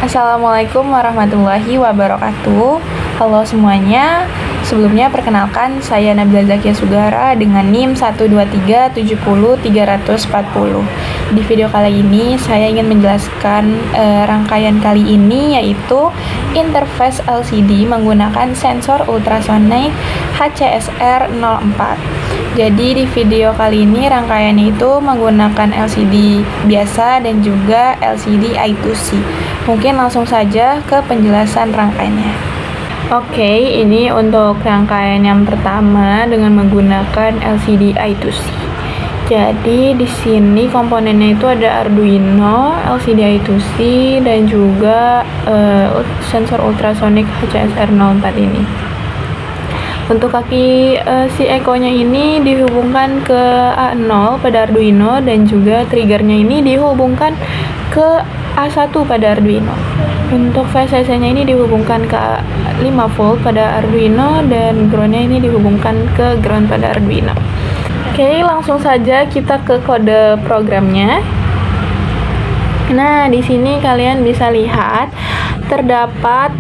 Assalamualaikum warahmatullahi wabarakatuh. Halo semuanya. Sebelumnya perkenalkan saya Nabila Zakia Sugara dengan NIM 123700340. Di video kali ini saya ingin menjelaskan rangkaian kali ini, yaitu interface LCD menggunakan sensor ultrasonik HCSR 04. Jadi di video kali ini rangkaiannya itu menggunakan LCD biasa dan juga LCD I2C. Mungkin langsung saja ke penjelasan rangkaiannya. Oke, ini untuk rangkaian yang pertama dengan menggunakan LCD I2C. Jadi di sini komponennya itu ada Arduino, LCD I2C, dan juga sensor ultrasonik HCSR 04 ini. Untuk kaki si Eco-nya ini dihubungkan ke A0 pada Arduino, dan juga triggernya ini dihubungkan ke A1 pada Arduino. Untuk VCC-nya ini dihubungkan ke 5 volt pada Arduino, dan ground-nya ini dihubungkan ke ground pada Arduino. Oke, langsung saja kita ke kode programnya. Nah, di sini kalian bisa lihat terdapat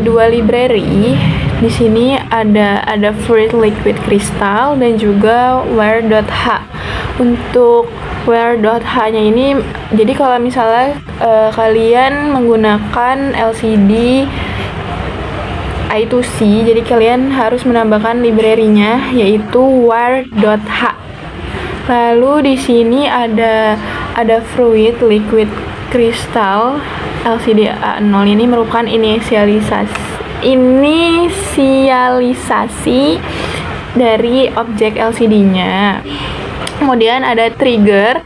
dua library. Di sini ada Fruit Liquid Crystal dan juga Wire.h. Untuk Wire.h-nya ini, jadi kalau misalnya kalian menggunakan LCD I2C, jadi kalian harus menambahkan library-nya yaitu Wire.h. Lalu di sini ada Fruit Liquid Crystal LCD A0 ini merupakan inisialisasi dari objek LCD-nya. Kemudian ada trigger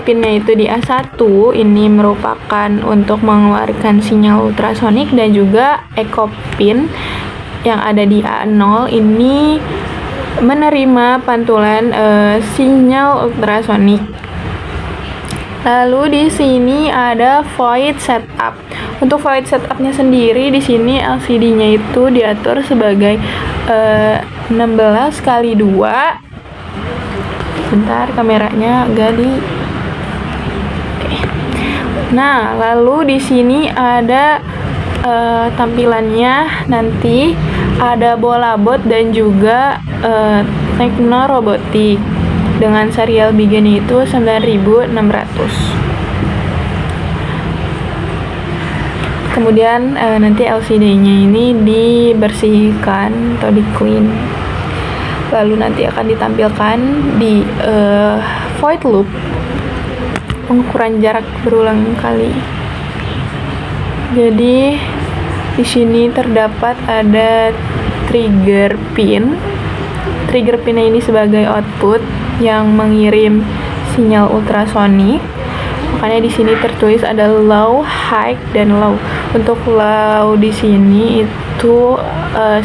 pinnya itu di A1, ini merupakan untuk mengeluarkan sinyal ultrasonik, dan juga echo pin yang ada di A0 ini menerima pantulan sinyal ultrasonik. Lalu di sini ada void setup. Untuk void setupnya sendiri, di sini LCD-nya itu diatur sebagai 16x2. Bentar, kameranya agak di. Oke. Nah, lalu di sini ada tampilannya nanti ada bola bot dan juga Tekno Robotik dengan serial bigennya itu 9600. Kemudian nanti LCD-nya ini dibersihkan atau di clean, lalu nanti akan ditampilkan di void loop pengukuran jarak berulang kali. Jadi di sini terdapat ada trigger pin. Trigger pinnya ini sebagai output yang mengirim sinyal ultrasonik. Makanya di sini tertulis ada low, high, dan low. Untuk low di sini itu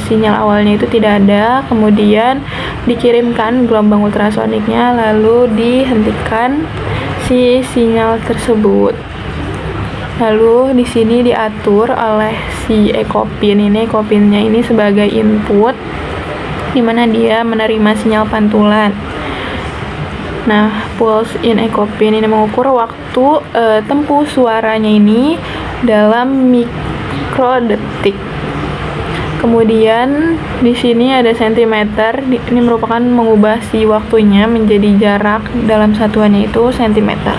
sinyal awalnya itu tidak ada, kemudian dikirimkan gelombang ultrasoniknya, lalu dihentikan si sinyal tersebut. Lalu di sini diatur oleh si echo pin ini. Echo pinnya ini sebagai input, di mana dia menerima sinyal pantulan. Nah, pulse in echo pin ini mengukur waktu tempuh suaranya ini dalam mikrodetik. Kemudian di sini ada sentimeter. Ini merupakan mengubah si waktunya menjadi jarak dalam satuannya itu sentimeter.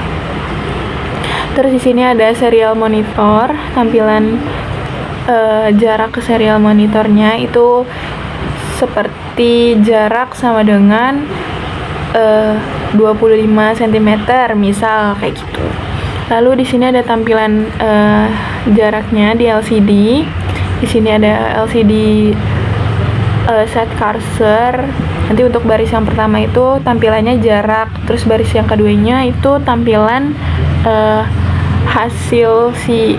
Terus di sini ada serial monitor. Tampilan jarak ke serial monitornya itu seperti jarak sama dengan 25 cm misal kayak gitu. Lalu di sini ada tampilan jaraknya di LCD. Di sini ada LCD set cursor. Nanti untuk baris yang pertama itu tampilannya jarak, terus baris yang keduanya itu tampilan hasil si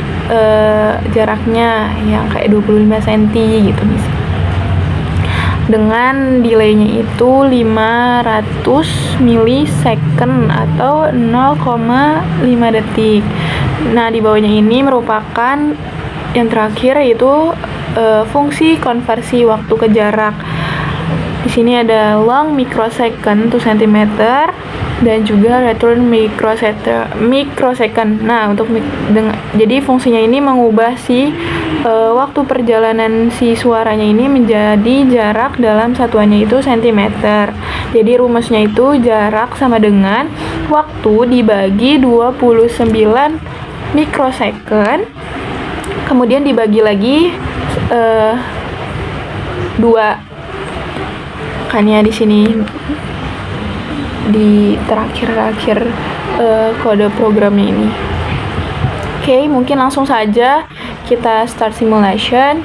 jaraknya yang kayak 25 cm gitu misalnya. Dengan delay-nya itu 500 milisecond atau 0,5 detik. Nah, di bawahnya ini merupakan yang terakhir, yaitu fungsi konversi waktu ke jarak. Di sini ada long microsecond to centimeter, dan juga return microsecond. Nah, jadi fungsinya ini mengubah waktu perjalanan si suaranya ini menjadi jarak dalam satuannya itu sentimeter. Jadi rumusnya itu jarak sama dengan waktu dibagi 29 mikrosecond, kemudian dibagi lagi 2. Kan ya di sini di terakhir kode programnya ini. Oke, mungkin langsung saja kita start simulation.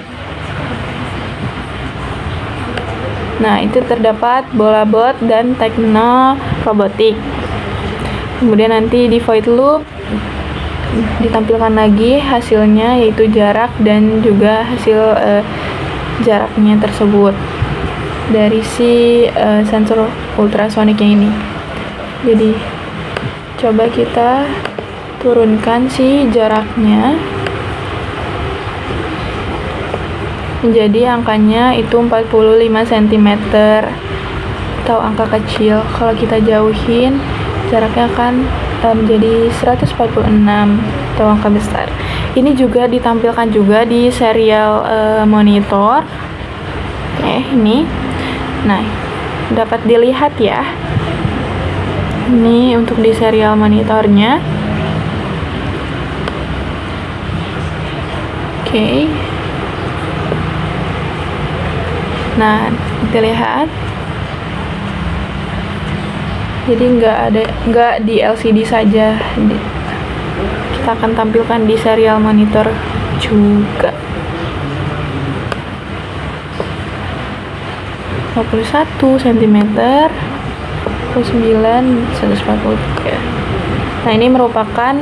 Nah, itu terdapat bola bot dan tekno robotik. Kemudian nanti di void loop ditampilkan lagi hasilnya, yaitu jarak dan juga hasil jaraknya tersebut dari si sensor ultrasoniknya ini. Jadi coba kita turunkan si jaraknya menjadi angkanya itu 45 cm atau angka kecil. Kalau kita jauhin, jaraknya akan menjadi 146 atau angka besar. Ini juga ditampilkan juga di serial monitor. Oke, ini. Nah, dapat dilihat ya. Ini untuk di serial monitornya. Oke. Nah, dilihat. Jadi nggak di LCD saja. Kita akan tampilkan di serial monitor juga. 51 cm 143. Nah, ini merupakan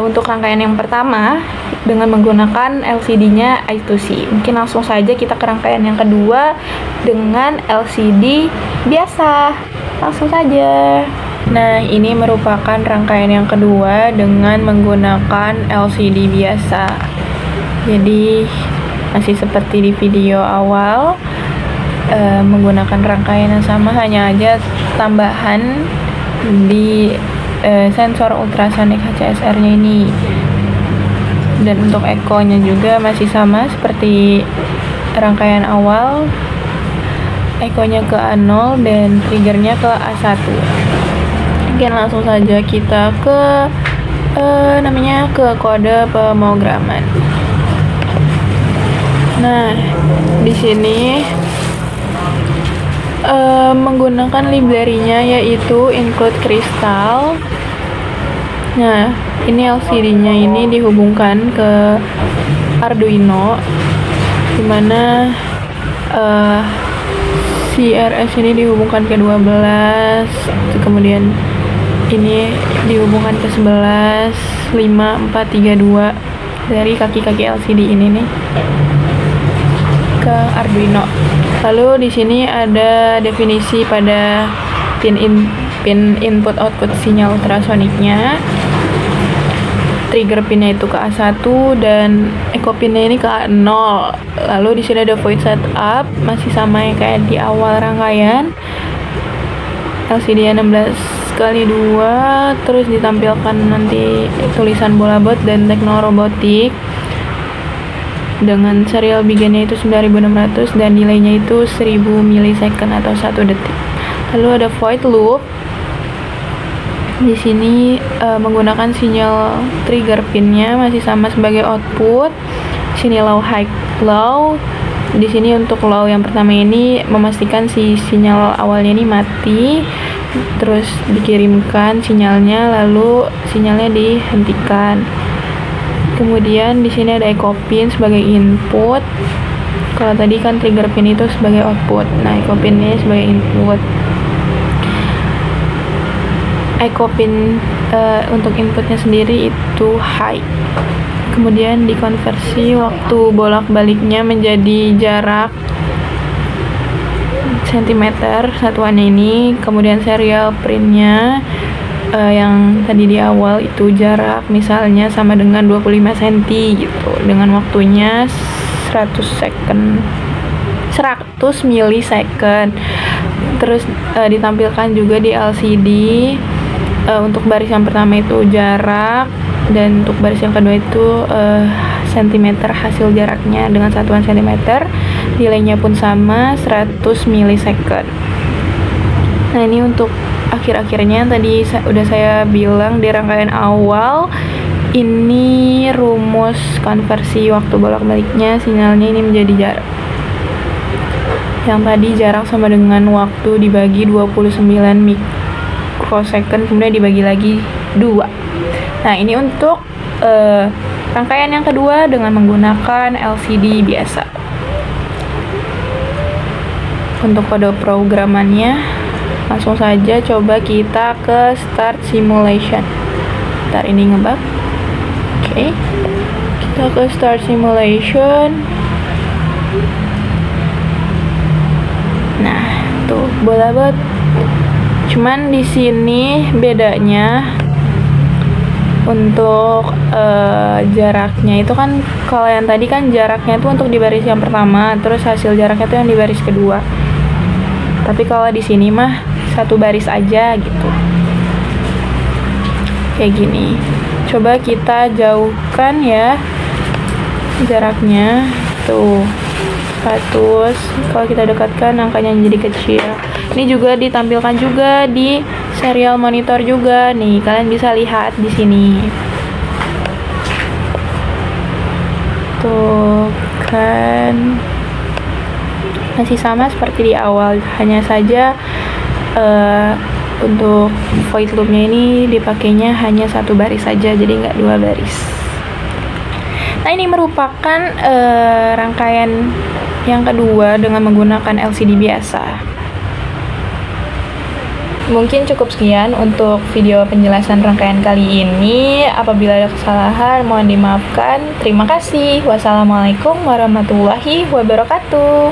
untuk rangkaian yang pertama dengan menggunakan LCD-nya I2C. Mungkin langsung saja kita ke rangkaian yang kedua dengan LCD biasa. Langsung saja. Nah, ini merupakan rangkaian yang kedua dengan menggunakan LCD biasa. Jadi masih seperti di video awal, menggunakan rangkaian yang sama, hanya aja tambahan di sensor ultrasonic HCSR-nya ini. Dan untuk echo-nya juga masih sama seperti rangkaian awal, echo-nya ke A0 dan triggernya ke A1. Mungkin langsung saja kita ke ke kode pemrograman. Nah, di sini menggunakan library-nya yaitu include crystal. Nah, ini LCD-nya ini dihubungkan ke Arduino, dimana CRS ini dihubungkan ke 12, kemudian ini dihubungkan ke 11, 5, 4, 3, 2 dari kaki-kaki LCD ini nih ke Arduino. Lalu di sini ada definisi pada pin input output sinyal ultrasoniknya. Trigger pinnya itu ke A1 dan echo pinnya ini ke A0. Lalu di sini ada void setup, masih sama yang kayak di awal rangkaian. LCD 16x2, terus ditampilkan nanti tulisan bola bot dan tekno robotik dengan serial begin-nya itu 9600 dan delaynya itu 1000 milisecond atau 1 detik. Lalu ada void loop. Di sini menggunakan sinyal trigger pinnya masih sama sebagai output. Sini low, high, low. Di sini untuk low yang pertama ini memastikan si sinyal awalnya ini mati, terus dikirimkan sinyalnya, lalu sinyalnya dihentikan. Kemudian di sini ada echo pin sebagai input. Kalau tadi kan trigger pin itu sebagai output. Nah, echo pinnya sebagai input. Echo pin untuk inputnya sendiri itu high. Kemudian dikonversi waktu bolak-baliknya menjadi jarak sentimeter satuannya ini. Kemudian serial printnya yang tadi di awal itu jarak misalnya sama dengan 25 cm gitu, dengan waktunya 100 milisecond. Terus ditampilkan juga di LCD untuk baris yang pertama itu jarak, dan untuk baris yang kedua itu sentimeter hasil jaraknya dengan satuan sentimeter. Delaynya pun sama 100 milisecond. Nah, ini untuk akhir-akhirnya tadi udah saya bilang di rangkaian awal, ini rumus konversi waktu bolak-baliknya sinyalnya ini menjadi jarak. Yang tadi jarak sama dengan waktu dibagi 29 mikrosecond, kemudian dibagi lagi 2. Nah, ini untuk rangkaian yang kedua dengan menggunakan LCD biasa. Untuk kode programannya, langsung saja coba kita ke start simulation. Ntar ini ngebug. Oke. Kita ke start simulation. Nah, tuh bola bot. Cuman di sini bedanya untuk jaraknya itu kan, kalau yang tadi kan jaraknya itu untuk di baris yang pertama, terus hasil jaraknya itu yang di baris kedua. Tapi kalau di sini mah satu baris aja gitu. Kayak gini. Coba kita jauhkan ya jaraknya. Tuh. 100. Kalau kita dekatkan angkanya jadi kecil. Ini juga ditampilkan juga di serial monitor juga. Nih, kalian bisa lihat di sini. Tuh kan masih sama seperti di awal, hanya saja untuk void loopnya ini dipakainya hanya satu baris saja, jadi nggak dua baris. Nah, ini merupakan rangkaian yang kedua dengan menggunakan LCD biasa. Mungkin cukup sekian untuk video penjelasan rangkaian kali ini. Apabila ada kesalahan, mohon dimaafkan. Terima kasih. Wassalamualaikum warahmatullahi wabarakatuh.